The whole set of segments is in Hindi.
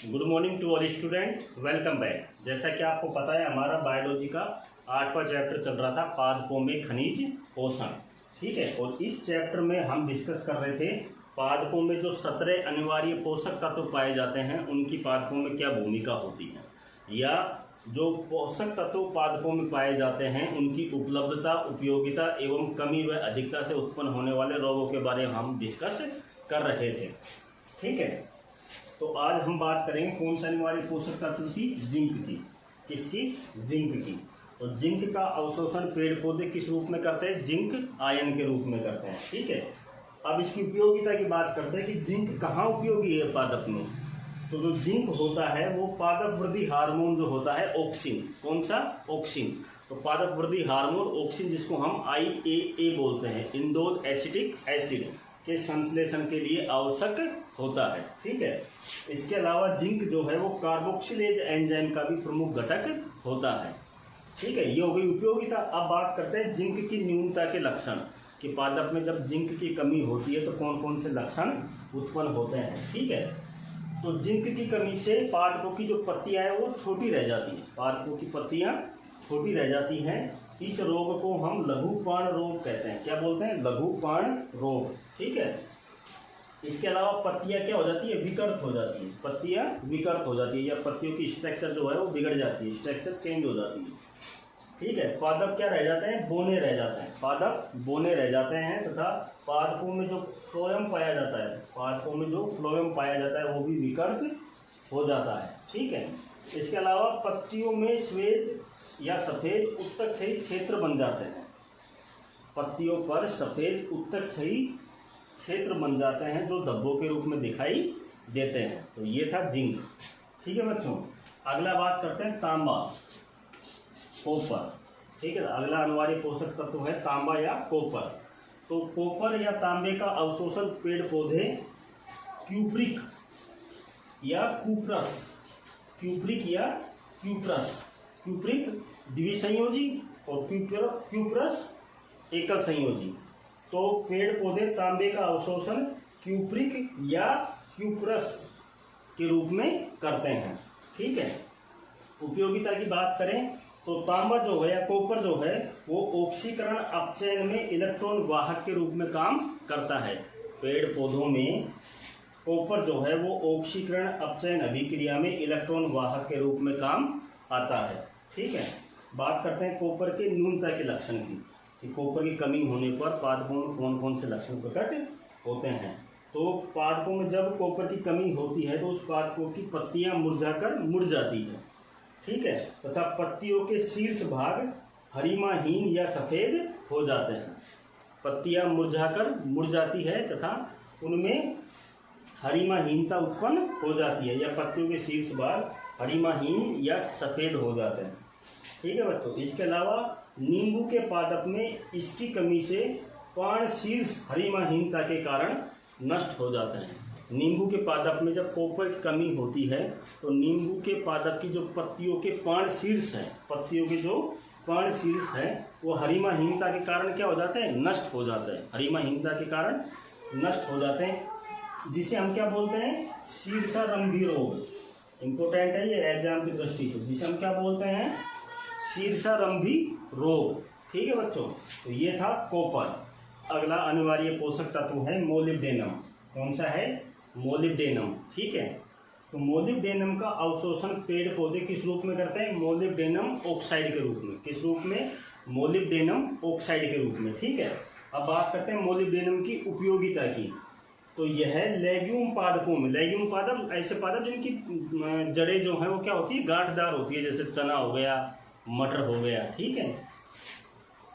Good morning to all student, welcome back. जैसा कि आपको पता है हमारा बायोलॉजी का 8वां चैप्टर चल रहा था पादपों में खनिज पोषण। ठीक है, और इस चैप्टर में हम डिस्कस कर रहे थे पादपों में जो 17 अनिवार्य पोषक तत्व पाए जाते हैं उनकी पादपों में क्या भूमिका होती है, या जो पोषक तत्व पादपों में पाए जाते हैं उनकी उपलब्धता, उपयोगिता एवं कमी व अधिकता से उत्पन्न होने वाले रोगों के बारे में हम डिस्कस कर रहे थे। ठीक है, तो आज हम बात करेंगे कौन सा अनिवार्य पोषक तत्व की? जिंक की। किसकी? जिंक की। तो जिंक का अवशोषण पेड़ पौधे किस रूप में करते हैं? जिंक आयन के रूप में करते हैं। ठीक है, अब इसकी उपयोगिता की बात करते हैं कि जिंक कहाँ उपयोगी है पादप में। तो जो जिंक होता है वो पादप वृद्धि हार्मोन जो होता है ऑक्सिन, कौन सा? ऑक्सिन। तो पादप वृद्धि हार्मोन ऑक्सिन, जिसको हम IAA बोलते हैं, इंडोल एसिटिक एसिड के संश्लेषण के लिए आवश्यक होता है। ठीक है, इसके अलावा जिंक जो है वो कार्बोक्सिलेज एंजाइम का भी प्रमुख घटक होता है। ठीक है, ये हो गई उपयोगिता। अब बात करते हैं जिंक की न्यूनता के लक्षण, कि पादप में जब जिंक की कमी होती है तो कौन कौन से लक्षण उत्पन्न होते हैं। ठीक है, तो जिंक की कमी से पादपों की जो पत्तियां हैं वो छोटी रह जाती हैं। पादपों की पत्तियां छोटी रह जाती हैं। इस रोग को हम लघुपाण रोग कहते हैं। क्या बोलते हैं? लघुपाण रोग। ठीक है, इसके अलावा पत्तियां क्या हो जाती है? विकृत हो जाती है। पत्तियां विकृत हो जाती है, या पत्तियों की स्ट्रक्चर जो है वो बिगड़ जाती है, स्ट्रक्चर चेंज हो जाती है। ठीक है, पादप क्या रह जाते हैं? बोने रह जाते हैं। पादप बोने रह जाते हैं, तथा पादपों में जो फ्लोएम पाया जाता है, पादपों में जो फ्लोएम पाया जाता है वो भी विकृत हो जाता है। ठीक है, इसके अलावा पत्तियों में श्वेत या सफेद उत्तकक्षयी क्षेत्र बन जाते हैं। पत्तियों पर सफेद उत्तकक्षयी क्षेत्र बन जाते हैं जो धब्बों के रूप में दिखाई देते हैं। तो ये था जिंक। ठीक है बच्चों, अगला बात करते हैं तांबा, कॉपर। ठीक है, अगला अनिवार्य पोषक तत्व है तांबा या कॉपर। तो कॉपर या तांबे का अवशोषण पेड़ पौधे क्यूप्रिक या कुप्रस, क्यूप्रिक या क्यूप्रस, क्यूप्रिक द्विसंयोजी और क्यूप्रस एकल संयोजी। तो पेड़ पौधे तांबे का अवशोषण क्यूप्रिक या क्यूप्रस के रूप में करते हैं। ठीक है, उपयोगिता की बात करें तो तांबा जो है या कॉपर जो है वो ऑक्सीकरण अपचयन में इलेक्ट्रॉन वाहक के रूप में काम करता है। पेड़ पौधों में कॉपर जो है वो ऑक्सीकरण अपचयन अभिक्रिया में इलेक्ट्रॉन वाहक के रूप में काम आता है। ठीक है, बात करते हैं कॉपर के न्यूनता के लक्षण की, कि कॉपर की कमी होने पर पादपों में कौन कौन से लक्षण प्रकट होते हैं। तो पादपों में जब कॉपर की कमी होती है तो उस पादपों की पत्तियां मुरझाकर मुड़ जाती है। ठीक है, तथा पत्तियों के शीर्ष भाग हरिमाहीन या सफेद हो जाते हैं। पत्तियां मुरझाकर मुड़ जाती है तथा उनमें हरिमाहीनता उत्पन्न हो जाती है, या पत्तियों के शीर्ष भाग हरिमाहीन या सफेद हो जाते हैं। ठीक है बच्चों, इसके अलावा नींबू के पादप में इसकी कमी से पाण शीर्ष हरिमाहीनता के कारण नष्ट हो जाते हैं। नींबू के पादप में जब कॉपर की कमी होती है तो नींबू के पादप की जो पत्तियों के पाण शीर्ष है, पत्तियों के जो पाण शीर्ष है वो हरिमाहीनता के कारण क्या हो जाते हैं? नष्ट हो जाते हैं। हरिमाहीनता के कारण नष्ट हो जाते हैं, जिसे हम क्या बोलते हैं? शीर्षारंभी रोग। इम्पोर्टेंट है ये एग्जाम की दृष्टि से, जिसे हम क्या बोलते हैं? शीर्षारंभी रोग। ठीक है बच्चों, तो ये था कॉपर। अगला अनिवार्य पोषक तत्व है मोलिब्डेनम। कौन सा है? मोलिब्डेनम। ठीक है, तो मोलिब्डेनम का अवशोषण पेड़ पौधे किस रूप में करते हैं? मोलिब्डेनम ऑक्साइड के रूप में। किस रूप में? मोलिब्डेनम ऑक्साइड के रूप में। ठीक है, अब बात करते हैं मोलिब्डेनम की उपयोगिता की। तो यह लेग्यूम पादपों में, लेग्यूम पादप ऐसे पादप जिनकी जड़ें जो हैं वो क्या होती है? गांठदार होती है, जैसे चना हो गया, मटर हो गया। ठीक है,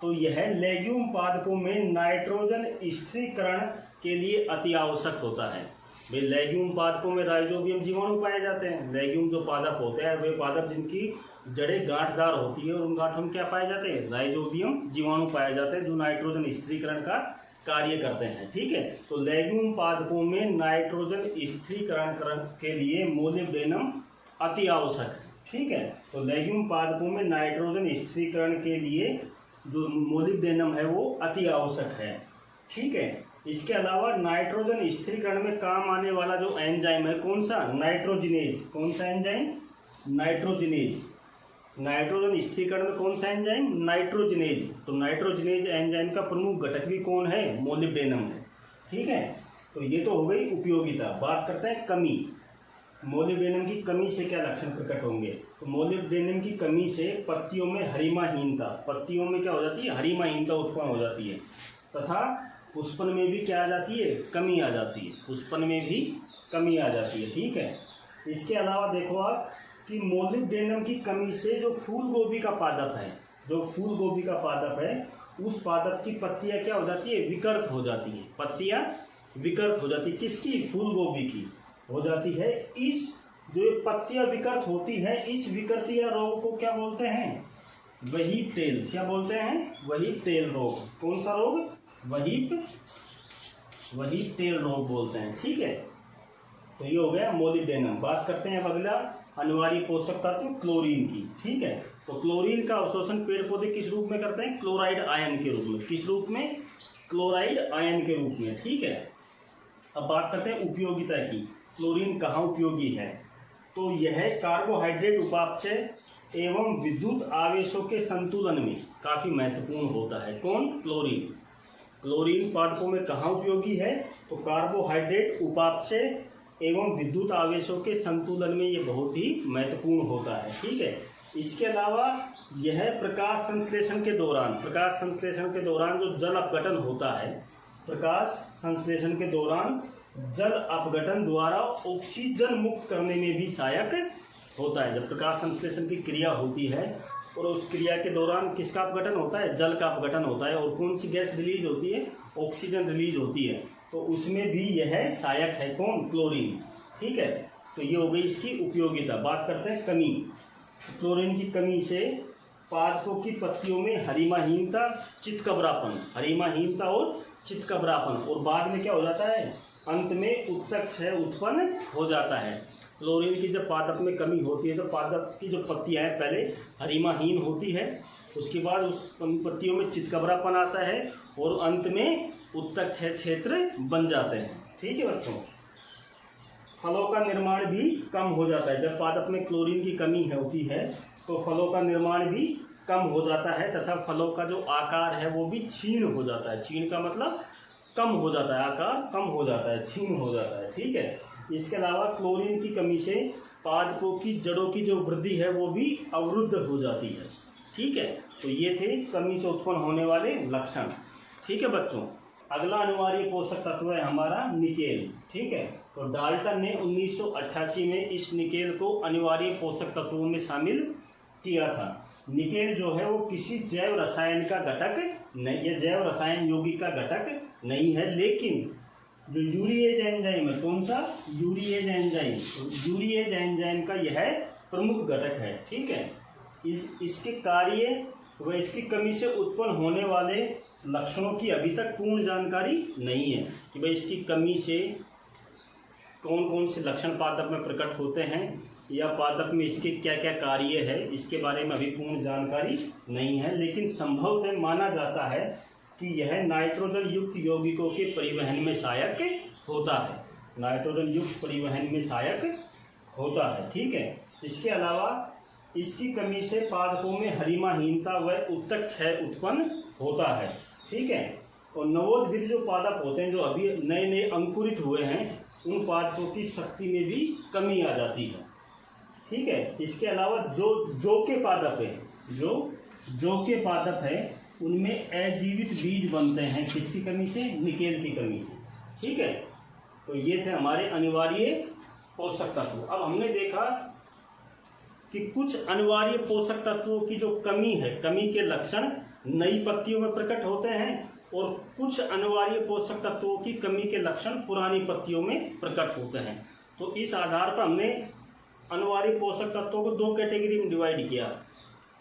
तो यह लेग्यूम पादपों में नाइट्रोजन स्थिरीकरण के लिए अति आवश्यक होता है। वे लेग्यूम पादपों में राइजोबियम जीवाणु पाए जाते हैं। लेग्यूम जो पादप होते हैं वे पादप जिनकी जड़ें गांठदार होती है और उन गांठों में क्या पाए जाते हैं? राइजोबियम जीवाणु पाए जाते हैं, जो नाइट्रोजन स्थिरीकरण का कार्य करते हैं। ठीक है, तो लेग्यूम पादपों में नाइट्रोजन स्थिरीकरण के लिए मोलिब्डेनम अति आवश्यक है। ठीक है, तो लेग्यूम पादपों में नाइट्रोजन स्थिरीकरण के लिए जो मोलिब्डेनम है वो अति आवश्यक है। ठीक है, इसके अलावा नाइट्रोजन स्थिरीकरण में काम आने वाला जो एंजाइम है कौन सा, नाइट्रोजिनेज। कौन सा एंजाइम, नाइट्रोजिनेज। नाइट्रोजन स्थिरीकरण में कौन सा एंजाइम, नाइट्रोजिनेज। तो नाइट्रोजिनेज एंजाइम का प्रमुख घटक भी कौन है, मोलिब्डेनम है। ठीक है, तो ये तो हो गई उपयोगिता। बात करते हैं कमी। मोलिब्डेनम की कमी से क्या लक्षण प्रकट होंगे। तो मोलिब्डेनम की कमी से पत्तियों में हरिमाहीनता, पत्तियों में क्या हो जाती है, हरिमाहीनता उत्पन्न हो जाती है, तथा पुष्पन में भी क्या आ जाती है, कमी आ जाती है। पुष्पन में भी कमी आ जाती है। ठीक है, इसके अलावा देखो आप कि मोलिब्डेनम की कमी से जो फूल गोभी का पादप है, जो फूल गोभी का पादप है, उस पादप की पत्तियां क्या हो जाती है, विकृत हो जाती है। पत्तियां विकृत हो जाती है, किसकी, फूल गोभी की हो जाती है। इस जो ये पत्तियां विकृत होती है, इस विकृतिया रोग को क्या बोलते हैं, वहीप टेल। क्या बोलते हैं, वहीप टेल रोग। कौन सा रोग, वहीप टेल रोग बोलते हैं। ठीक है, तो ये हो गया मोलिब्डेनम। बात करते हैं अब अगला अनिवार्य पोषक तत्व क्लोरीन की। ठीक है, तो क्लोरीन का अवशोषण पेड़ पौधे किस रूप में करते हैं, क्लोराइड आयन के रूप में। किस रूप में, क्लोराइड आयन के रूप में। ठीक है, अब बात करते हैं उपयोगिता की। क्लोरीन कहाँ उपयोगी है, तो यह कार्बोहाइड्रेट उपापचय एवं विद्युत आवेशों के संतुलन में काफी महत्वपूर्ण होता है। कौन, क्लोरीन। क्लोरीन पादपों में कहाँ उपयोगी है, तो कार्बोहाइड्रेट उपापचय एवं विद्युत आवेशों के संतुलन में ये बहुत ही महत्वपूर्ण होता है। ठीक है, इसके अलावा यह प्रकाश संश्लेषण के दौरान, प्रकाश संश्लेषण के दौरान जो जल अपघटन होता है, प्रकाश संश्लेषण के दौरान जल अपघटन द्वारा ऑक्सीजन मुक्त करने में भी सहायक होता है। जब प्रकाश संश्लेषण की क्रिया होती है और उस क्रिया के दौरान किसका अपघटन होता है, जल का अपघटन होता है, और कौन सी गैस रिलीज होती है, ऑक्सीजन रिलीज होती है, तो उसमें भी यह सहायक है। कौन, क्लोरीन। ठीक है, तो ये हो गई इसकी उपयोगिता। बात करते हैं कमी। क्लोरीन की कमी से पादपों की पत्तियों में हरिमाहीनता, चितकबरापन, हरिमाहीनता और चितकबरापन, और बाद में क्या हो जाता है, अंत में उत्तक क्षय उत्पन्न हो जाता है। क्लोरीन की जब पादप में कमी होती है तो पादप की जो पत्तियां हैं पहले हरिमाहीन होती है, उसके बाद उस पत्तियों में चितकबरापन आता है और अंत में उत्तक क्षय क्षेत्र बन जाते हैं। ठीक है बच्चों, फलों का निर्माण भी कम हो जाता है। जब पादप में क्लोरीन की कमी होती है तो फलों का निर्माण भी कम हो जाता है, तथा फलों का जो आकार है वो भी क्षीण हो जाता है। क्षीण का मतलब कम हो जाता है, आकार कम हो जाता है, क्षीण हो जाता है। ठीक है, इसके अलावा क्लोरीन की कमी से पादपों की जड़ों की जो वृद्धि है वो भी अवरुद्ध हो जाती है। ठीक है, तो ये थे कमी से उत्पन्न होने वाले लक्षण। ठीक है बच्चों, अगला अनिवार्य पोषक तत्व है हमारा निकेल। ठीक है, तो डाल्टन ने 1988 में इस निकेल को अनिवार्य पोषक तत्वों में शामिल किया था। निकेल जो है वो किसी जैव रसायन का घटक नहीं, ये जैव रसायन यौगिक का घटक नहीं है, लेकिन जो यूरिएज एंजाइम है, कौन सा, यूरिएज एंजाइम, यूरिएज एंजाइम का यह प्रमुख घटक है। ठीक है, इसके कार्य व इसकी कमी से उत्पन्न होने वाले लक्षणों की अभी तक पूर्ण जानकारी नहीं है कि भाई इसकी कमी से कौन कौन से लक्षण पादप में प्रकट होते हैं या पादप में इसके क्या क्या कार्य है, इसके बारे में अभी पूर्ण जानकारी नहीं है। लेकिन संभवतः माना जाता है कि यह नाइट्रोजन युक्त यौगिकों के परिवहन में सहायक होता है, नाइट्रोजन युक्त परिवहन में सहायक होता है। ठीक है, इसके अलावा इसकी कमी से पादपों में हरिमाहीनता व उत्तक क्षय उत्पन्न होता है। ठीक है, और नवोद्भिद जो पादप होते हैं, जो अभी नए नए अंकुरित हुए हैं, उन पादपों की शक्ति में भी कमी आ जाती है। ठीक है, इसके अलावा जो के पादप है, जो के पादप है, उनमें अजीवित बीज बनते हैं, किसकी कमी से, निकेल की कमी से। ठीक है, तो ये थे हमारे अनिवार्य पोषक तत्व। अब हमने देखा कि कुछ अनिवार्य पोषक तत्वों की जो कमी है, कमी के लक्षण नई पत्तियों में प्रकट होते हैं, और कुछ अनिवार्य पोषक तत्वों की कमी के लक्षण पुरानी पत्तियों में प्रकट होते हैं। तो इस आधार पर हमने अनिवार्य पोषक तत्वों को दो कैटेगरी में डिवाइड किया,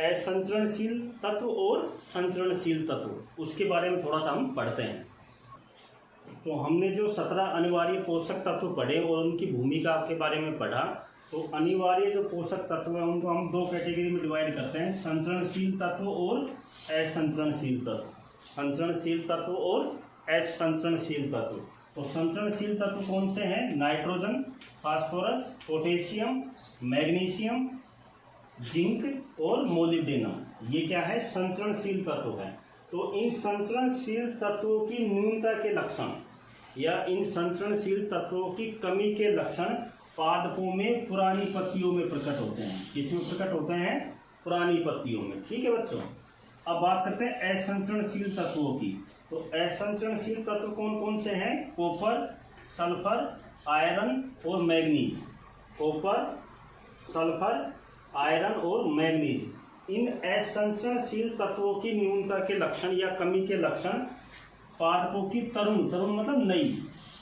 असंचरणशील तत्व और संचरणशील तत्व। उसके बारे में थोड़ा सा हम पढ़ते हैं। तो हमने जो 17 अनिवार्य पोषक तत्व पढ़े और उनकी भूमिका के बारे में पढ़ा। तो अनिवार्य जो पोषक तत्व है उनको हम दो कैटेगरी में डिवाइड करते हैं, संचरणशील तत्व और असंचरणशील तत्व। संचरणशील तत्व और असंचरणशील तत्व। तो संचरणशील तत्व कौन से हैं? Nitrogen, phosphorus, potassium, magnesium, zinc और मोलिब्डेनम। ये क्या है? संचरणशील तत्व है। तो इन संचरणशील तत्वों की न्यूनता के लक्षण या इन संचरणशील तत्वों की कमी के लक्षण पादपों में पुरानी पत्तियों में प्रकट होते हैं। किसमें प्रकट होते हैं? पुरानी पत्तियों में। ठीक है बच्चों, अब बात करते हैं असंचरणशील तत्वों की। तो असंचरणशील तत्व कौन कौन से हैं? कॉपर, सल्फर, आयरन और मैग्नीज। कॉपर, सल्फर, आयरन और मैग्नीज। इन असंचरणशील तत्वों की न्यूनता के लक्षण या कमी के लक्षण पादपों की तरुण मतलब नई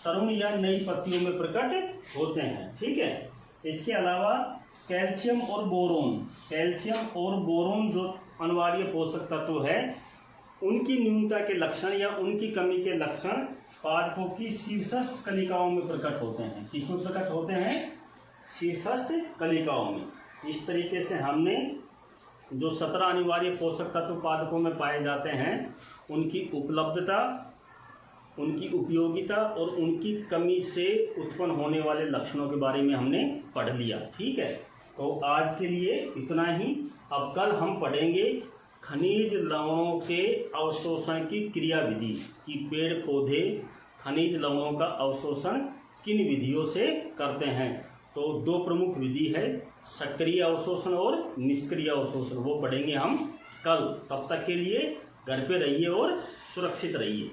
तरुण या नई पत्तियों में प्रकट होते हैं। ठीक है, इसके अलावा कैल्शियम और बोरोन, कैल्शियम और बोरोन जो अनिवार्य पोषक तत्व है, उनकी न्यूनता के लक्षण या उनकी कमी के लक्षण पादपों की शीर्षस्थ कलिकाओं में प्रकट होते हैं। किसमें प्रकट होते हैं? शीर्षस्थ कलिकाओं में। इस तरीके से हमने जो 17 अनिवार्य पोषक तत्व पादपों में पाए जाते हैं, उनकी उपलब्धता, उनकी उपयोगिता और उनकी कमी से उत्पन्न होने वाले लक्षणों के बारे में हमने पढ़ लिया। ठीक है, तो आज के लिए इतना ही। अब कल हम पढ़ेंगे खनिज लवणों के अवशोषण की क्रिया विधि कि पेड़ पौधे खनिज लवणों का अवशोषण किन विधियों से करते हैं। तो दो प्रमुख विधि है, सक्रिय अवशोषण और निष्क्रिय अवशोषण, वो पढ़ेंगे हम कल। तब तक के लिए घर पे रहिए और सुरक्षित रहिए।